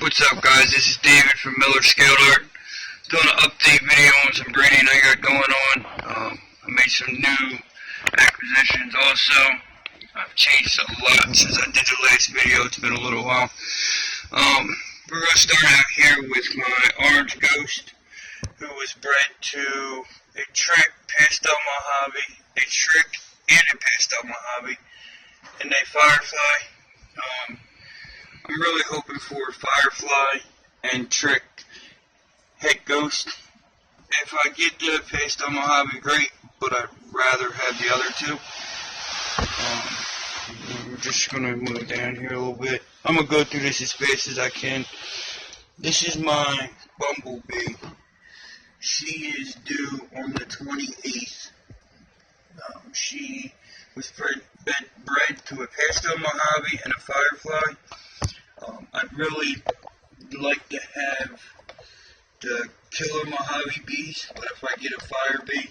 What's up, guys? This is David from Miller Scaled Art. Doing an update video on some breeding I got going on. I made some new acquisitions also. I've changed a lot since I did the last video. It's been a little while. We're going to start out here with my Orange Ghost, who was bred to a Trick Pastel Mojave, a Trick and a Pastel Mojave, and a Firefly. I'm really hoping for Firefly and Trick Het Ghost. If I get the Pastel Mojave, great, but I'd rather have the other two. We're just going to move down here a little bit. I'm going to go through this as fast as I can. This is my Bumblebee. She is due on the 28th. She was bred to a Pastel Mojave and a Firefly. I'd really like to have the Killer Mojave bees, but if I get a Fire bee,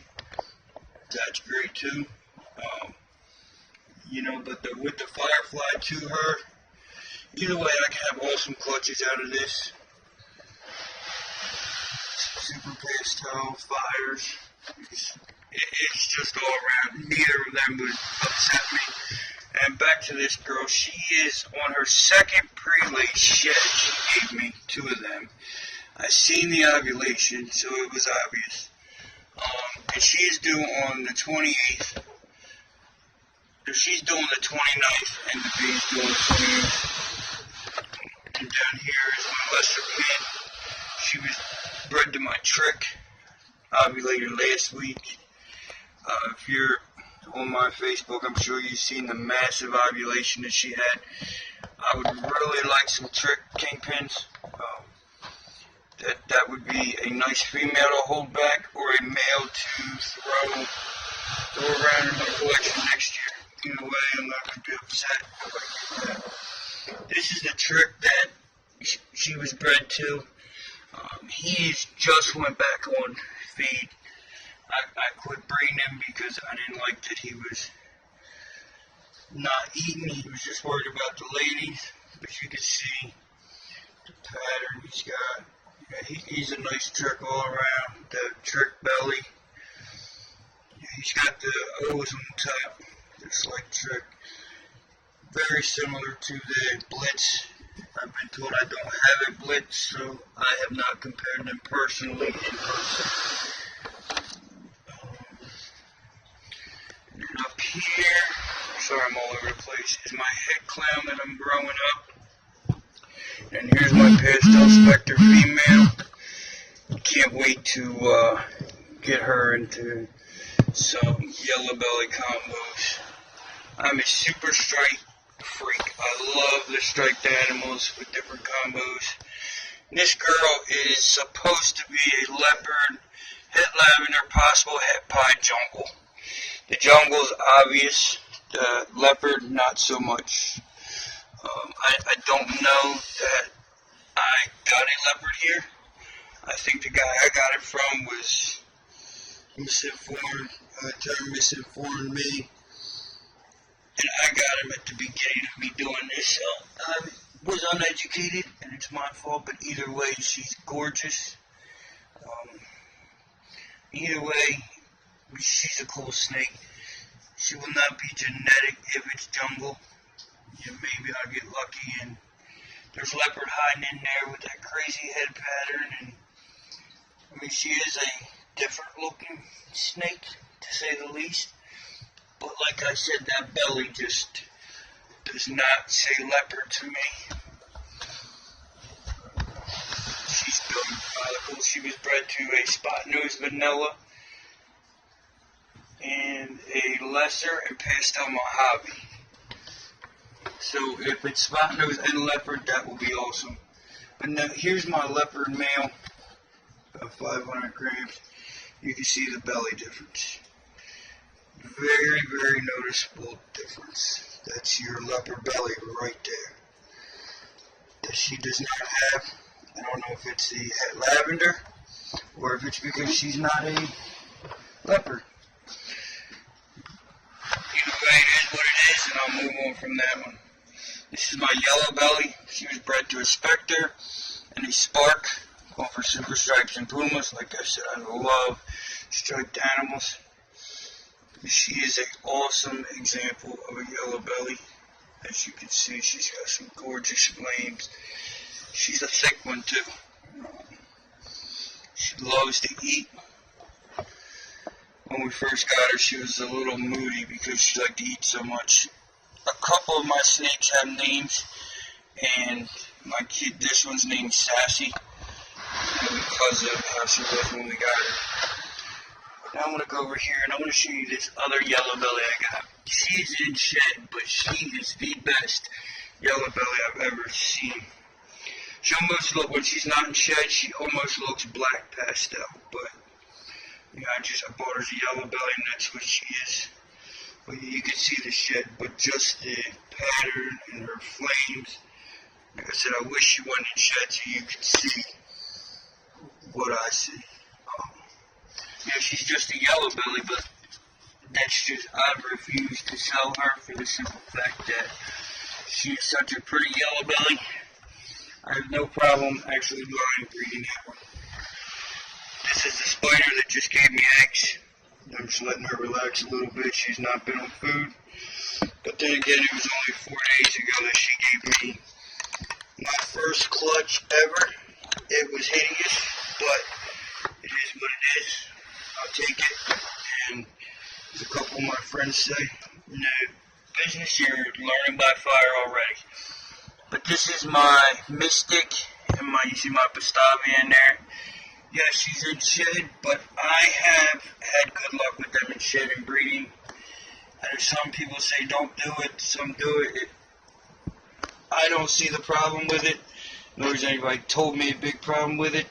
that's great too. But with the Firefly to her, either way I can have awesome clutches out of this. Super pastel, fires. It's just all around. Neither of them would upset me. And back to this girl, she is on her second pre-laid shed. She gave me two of them. I seen the ovulation, so it was obvious. And she is due on the 28th. She's due on the 29th, and the bee's due on the 28th. And down here is my lesser pin. She was bred to my Trick, ovulated last week. If you're on my Facebook, I'm sure you've seen the massive ovulation that she had. I would really like some Trick Kingpins. That would be a nice female to hold back, or a male to throw around in my collection next year. Either way, I'm not going to be upset if I get that. This is the Trick that she was bred to. He just went back on feed. I quit breeding him because I didn't like that he was not eating. He was just worried about the ladies. But you can see the pattern he's got. Yeah, he's a nice Trick all around. The Trick belly. He's got the O's on top, just like Trick. Very similar to the Blitz. I've been told I don't have a Blitz, so I have not compared them personally in person. And up here, sorry I'm all over the place, is my Het Clown that I'm growing up. And here's my Pastel Spectre female. Can't wait to get her into some yellow belly combos. I'm a super striped freak. I love the striped animals with different combos. This girl is supposed to be a leopard, Het Lavender, possible Het Pied jungle. The jungle is obvious, the leopard not so much. I don't know that I got a leopard here. I think the guy I got it from was misinformed. Misinformed me. And I got him at the beginning of me doing this, so I was uneducated, and it's my fault, but either way, she's gorgeous. Either way, she's a cool snake. She will not be genetic if it's jungle. Yeah, maybe I'll get lucky, and there's leopard hiding in there with that crazy head pattern, and I mean, she is a different looking snake, to say the least. But like I said, that belly just does not say leopard to me. She's built cool. She was bred to a spot-nosed vanilla and a lesser and pastel Mojave. So if it's spot-nosed and leopard, that will be awesome. But now here's my leopard male, about 500 grams. You can see the belly difference. Very, very noticeable difference. That's your leopard belly right there. That she does not have. I don't know if it's the Het Lavender or if it's because she's not a leopard. Either way, it is what it is, and I'll move on from that one. This is my yellow belly. She was bred to a Spectre and a Spark, going for Super Stripes and Pumas. Like I said, I love striped animals. She is an awesome example of a yellow belly. As you can see, she's got some gorgeous flames. She's a thick one too. She loves to eat. When we first got her, she was a little moody because she liked to eat so much. A couple of my snakes have names, and this one's named Sassy, because of how she was when we got her. Now I'm going to go over here, and I want to show you this other yellow belly I got. She's in shed, but she is the best yellow belly I've ever seen. She almost looks, when she's not in shed, she almost looks black pastel, but I bought her as a yellow belly, and that's what she is. But you can see the shed, but just the pattern and her flames. Like I said, I wish she wasn't in shed so you could see what I see. She's just a yellow belly, but that's just, I've refused to sell her for the simple fact that she is such a pretty yellow belly. I have no problem actually line breeding that one. This is the spider that just gave me eggs. I'm just letting her relax a little bit. She's not been on food. But then again, it was only 4 days ago that she gave me my first clutch ever. It was hideous, but it is what it is. I'll take it. And as a couple of my friends say, in the business, you're learning by fire already. But this is my Mystic, and you see my Pastavi in there. Yeah, she's in shed, but I have had good luck with them in shed and breeding. And some people say don't do it, some do it. I don't see the problem with it, nor has anybody told me a big problem with it,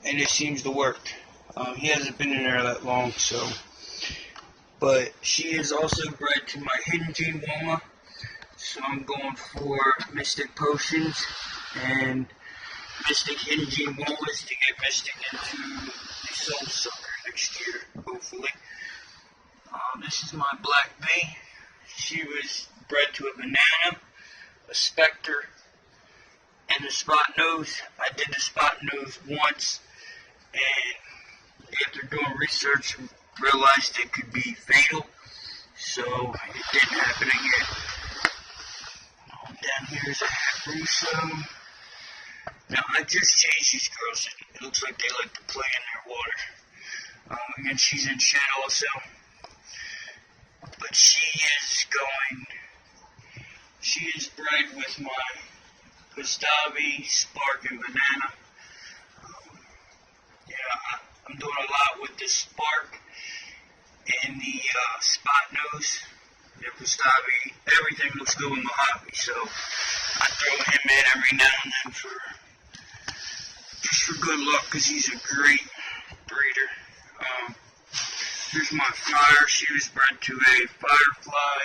and it seems to work. He hasn't been in there that long, so. But she is also bred to my Hidden Gene Woma, so I'm going for Mystic Potions and Mystic Hidden Gene Womas to get Mystic into the Soul Sucker next year, hopefully. This is my Black Bee. She was bred to a Banana, a Spectre, and a Spot Nose. I did the Spot Nose once, and after doing research, realized it could be fatal, so it didn't happen again. Down here is a Hayabusa. Now, I just changed these girls. It looks like they like to play in their water. Again, she's in shed also. But she is bred with my Pastavi, Spark, and Banana. I'm doing a lot with the Spark and the Spot Nose. The Pastavi, everything looks good with Mojave, so I throw him in every now and then just for good luck, because he's a great breeder. Here's my Fire. She was bred to a Firefly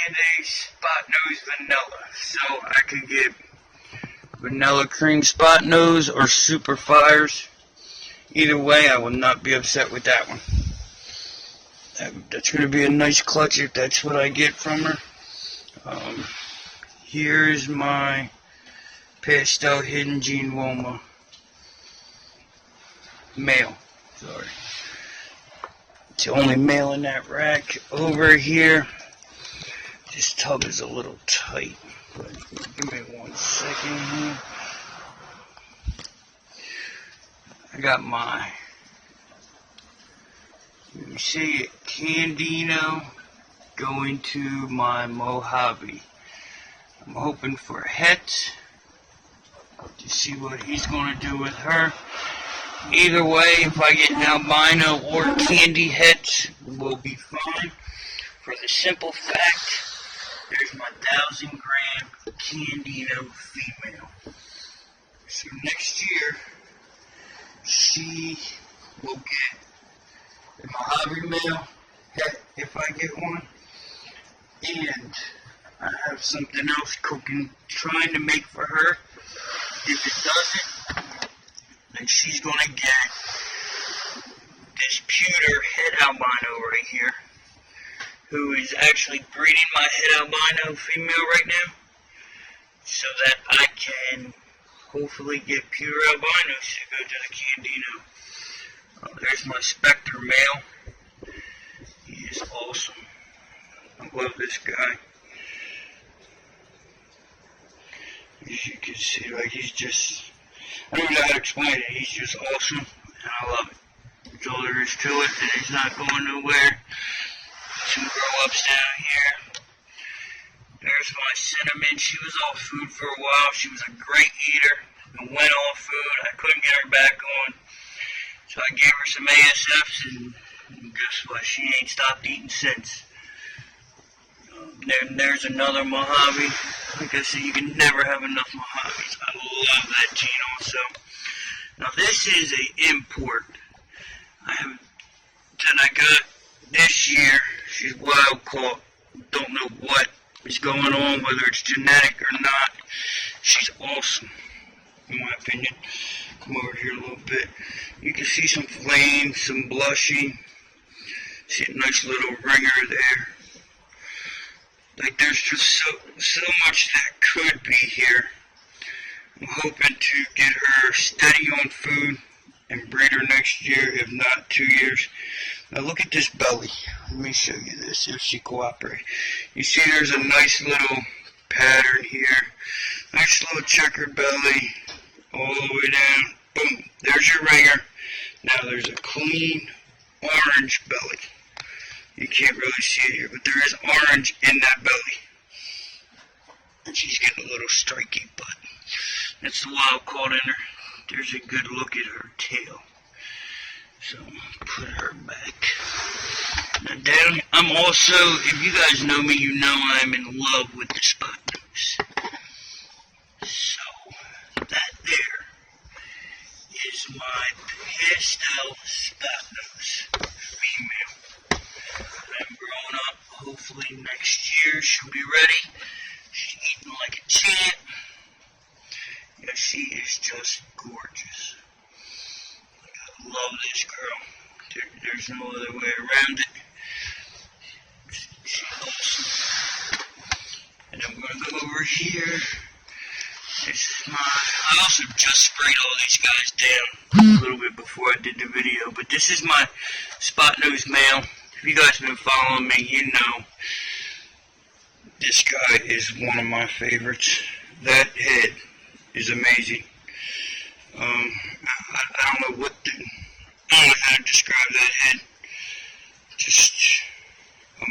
and a Spot Nose Vanilla, so I could get Vanilla Cream Spot Nose or Super Fires. Either way, I will not be upset with that one. That's going to be a nice clutch if that's what I get from her. Here's my Pastel Hidden Gene Woma male. Sorry. It's the only male in that rack. Over here, this tub is a little tight, but give me 1 second here. I got my, you see it, Candino going to my Mojave. I'm hoping for a het to see what he's going to do with her. Either way, if I get an albino or candy het, we'll be fine. For the simple fact, there's my 1,000-gram Candino female. So next year, she will get a Mojave male het if I get one. And I have something else cooking, trying to make for her. If it doesn't, then she's going to get this pewter het albino right here. who is actually breeding my het albino female right now, so that I can hopefully get pure albinos to go to the Candino. There's my Spectre male. He is awesome. I love this guy. As you can see, like, he's just, I don't know how to explain it. He's just awesome, and I love it. That's all there is to it, and he's not going nowhere. Some grow-ups down here. There's my Cinnamon. She was off food for a while. She was a great eater and went off food. I couldn't get her back on, so I gave her some ASFs, and guess what? She ain't stopped eating since. There's another Mojave. Like I said, you can never have enough Mojaves. I love that gene also. Now this is a import that I got this year. She's wild caught. Don't know what is going on, whether it's genetic or not. She's awesome, in my opinion. Come over here a little bit. You can see some flame, some blushing. See a nice little ringer there. Like, there's just so much that could be here. I'm hoping to get her steady on food and breed her next year, if not 2 years. Now look at this belly. Let me show you this, if she cooperates. You see there's a nice little pattern here. Nice little checkered belly, all the way down. Boom, there's your ringer. Now there's a clean orange belly. You can't really see it here, but there is orange in that belly. And she's getting a little striky butt. That's the wild caught in her. There's a good look at her tail. So, put her back. Now down, I'm also, if you guys know me, you know I'm in love with the spot nose. So, that there is my pastel spot nose female. I'm growing up. Hopefully next year she'll be ready. She's eating like a champ. Yeah, she is just gorgeous. I love this girl. There's no other way around it. She's awesome. And I'm going to go over here. This is I also just sprayed all these guys down a little bit before I did the video. But this is my spot nose male. If you guys have been following me, you know this guy is one of my favorites. That head is amazing. I don't know how to describe that head. Just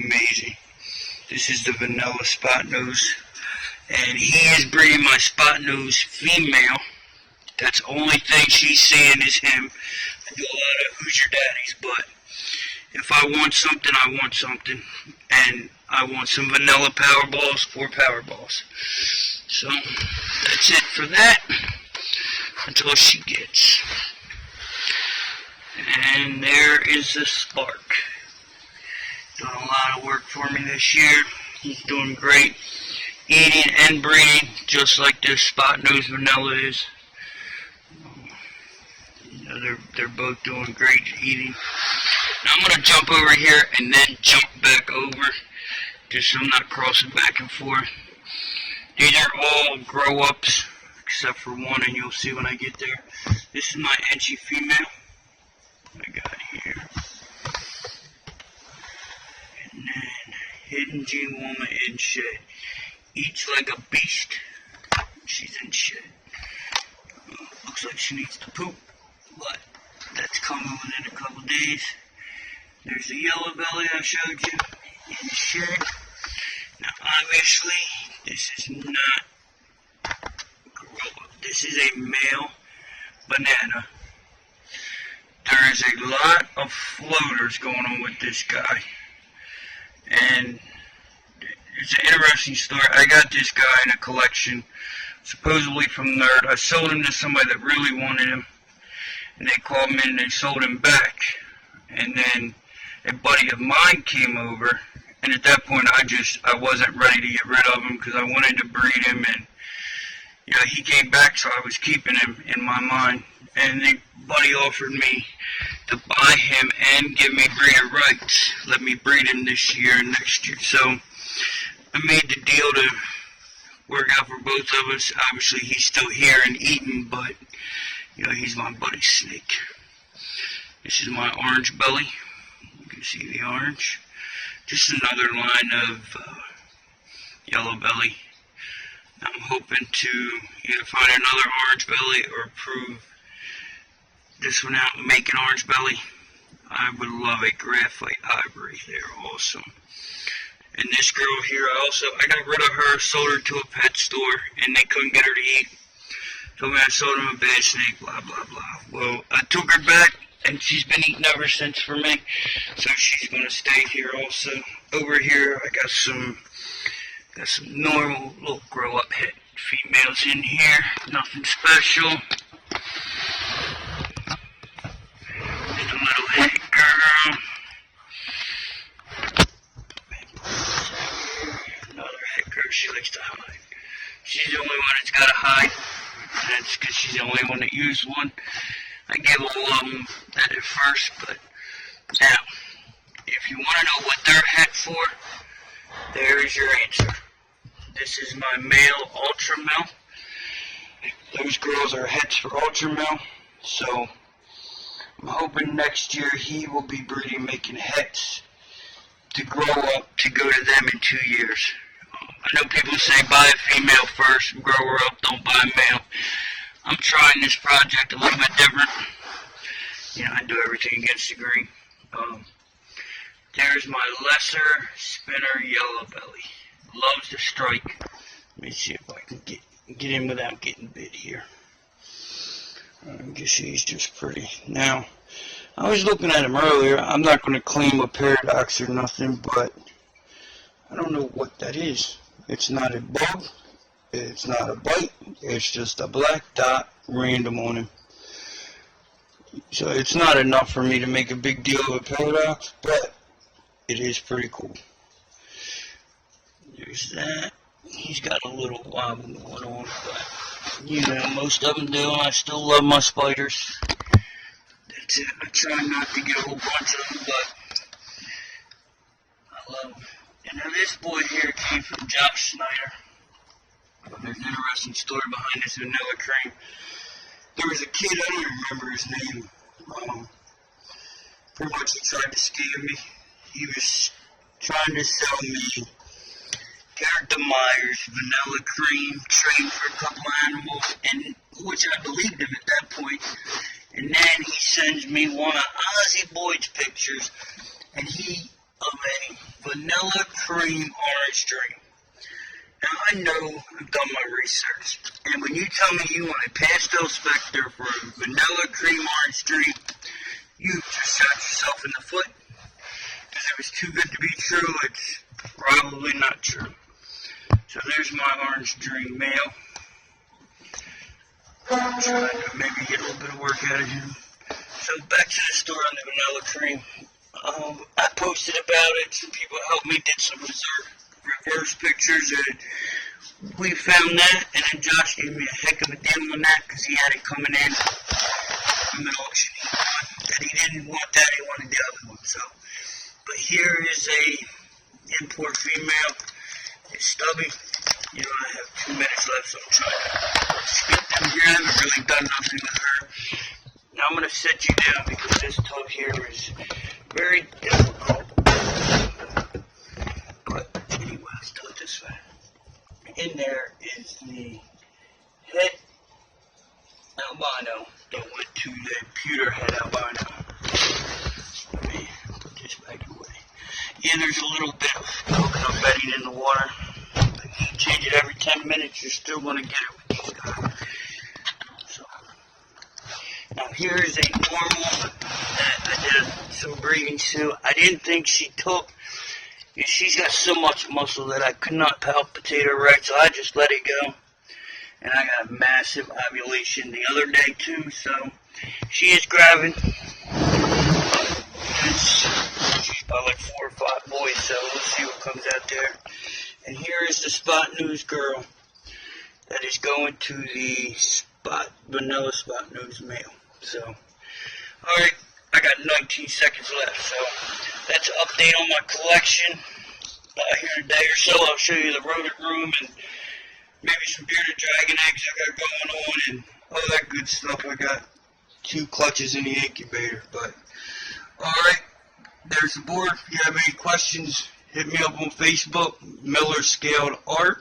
amazing. This is the vanilla spot nose, and he is breeding my spot nose female. That's the only thing she's seeing is him. I do a lot of who's your daddies, but if I want something, I want something, and I want some vanilla Powerballs or Powerballs. So that's it for that until she gets. And there is the Spark. Doing a lot of work for me this year. He's doing great, eating and breeding, just like this spot nose vanilla is. You know, they're both doing great eating. Now I'm gonna jump over here and then jump back over, just so I'm not crossing back and forth. These are all grow-ups, except for one, and you'll see when I get there. This is my Enchi female. I got here. And then Hidden Gene Woman in shed. Eats like a beast. She's in shed. Looks like she needs to poop, but that's coming within a couple days. There's the yellow belly I showed you in the shed. Now obviously, this is not grow-up. This is a male banana. There is a lot of floaters going on with this guy. And it's an interesting story. I got this guy in a collection, supposedly from Nerd. I sold him to somebody that really wanted him. And they called me and they sold him back. And then a buddy of mine came over, and at that point I wasn't ready to get rid of him because I wanted to breed him, and he came back, so I was keeping him in my mind. And the buddy offered me to buy him and give me breeder rights. Let me breed him this year and next year. So I made the deal to work out for both of us. Obviously, he's still here and eating, but you know, he's my buddy snake. This is my orange belly. You can see the orange. Just another line of yellow belly. I'm hoping to either find another orange belly or prove this one out and make an orange belly. I would love a graphite ivory. They're awesome. And this girl here, I got rid of her, sold her to a pet store, and they couldn't get her to eat. Told me I sold them a bad snake, blah, blah, blah. Well, I took her back, and she's been eating ever since for me. So she's going to stay here also. Over here, I got some normal little grow-up het females in here. Nothing special. Just a little het girl. Another het girl. She likes to hide. She's the only one that's got to hide. That's because she's the only one that used one. I gave all of them that at first, but now, if you want to know what they're het for, there is your answer. This is my male ultra male. Those girls are hets for ultra male, so I'm hoping next year he will be breeding, making hets to grow up to go to them in 2 years. I know people say buy a female first, grow her up, don't buy a male. I'm trying this project a little bit different. You know, I do everything against the grain. There's my lesser spinner yellow belly. Loves to strike. Let me see if I can get in without getting bit here. I guess he's just pretty. Now, I was looking at him earlier. I'm not going to claim a paradox or nothing, but I don't know what that is. It's not a bug. It's not a bite. It's just a black dot random on him. So it's not enough for me to make a big deal of a paradox, but it is pretty cool. There's that. He's got a little wobble going on, but you know, most of them do. I still love my spiders. That's it. I try not to get a whole bunch of them, but I love them. And now this boy here came from Josh Snyder. There's an interesting story behind this vanilla cream. There was a kid, I don't remember his name. Pretty much he tried to scam me. He was trying to sell me Character Myers vanilla cream, trained for a couple animals, and which I believed him at that point. And then he sends me one of Ozzy Boyd's pictures, and he of a vanilla cream orange dream. Now I know I've done my research, and when you tell me you want a pastel specter for a vanilla cream orange dream, you just shot yourself in the foot. Because it was too good to be true, it's probably not true. So there's my orange dream male. I'm trying to maybe get a little bit of work out of him. So back to the story on the vanilla cream. I posted about it. Some people helped me, did some reverse pictures, and we found that. And then Josh gave me a heck of a deal on that because he had it coming in from an auction. And he didn't want that, he wanted the other one. So, but here is a import female. It's stubby. You know, I have 2 minutes left, so I'm trying to skip through here. I haven't really done nothing with her. Now I'm going to set you down because this tub here is very difficult. But anyway, let's do it this way. In there is the het albino that went to the pewter het albino. Let me put this back away. Yeah, there's a little bit of coconut bedding in the water. If you change it every 10 minutes, you're still going to get it with these guys. So, now here is a normal that I did some breeding to. I didn't think she took. She's got so much muscle that I could not palpitate her right, so I just let it go. And I got a massive ovulation the other day too, so she is gravid. She's about like 4 or 5 boys, so let's see what comes out there. And here is the Spot News girl that is going to the vanilla Spot News male. So, alright, I got 19 seconds left, so that's an update on my collection. Here in a day or so, I'll show you the rodent room and maybe some bearded dragon eggs I got going on and all that good stuff. I got 2 clutches in the incubator, but alright, there's the board. If you have any questions, hit me up on Facebook, Miller Scaled Art.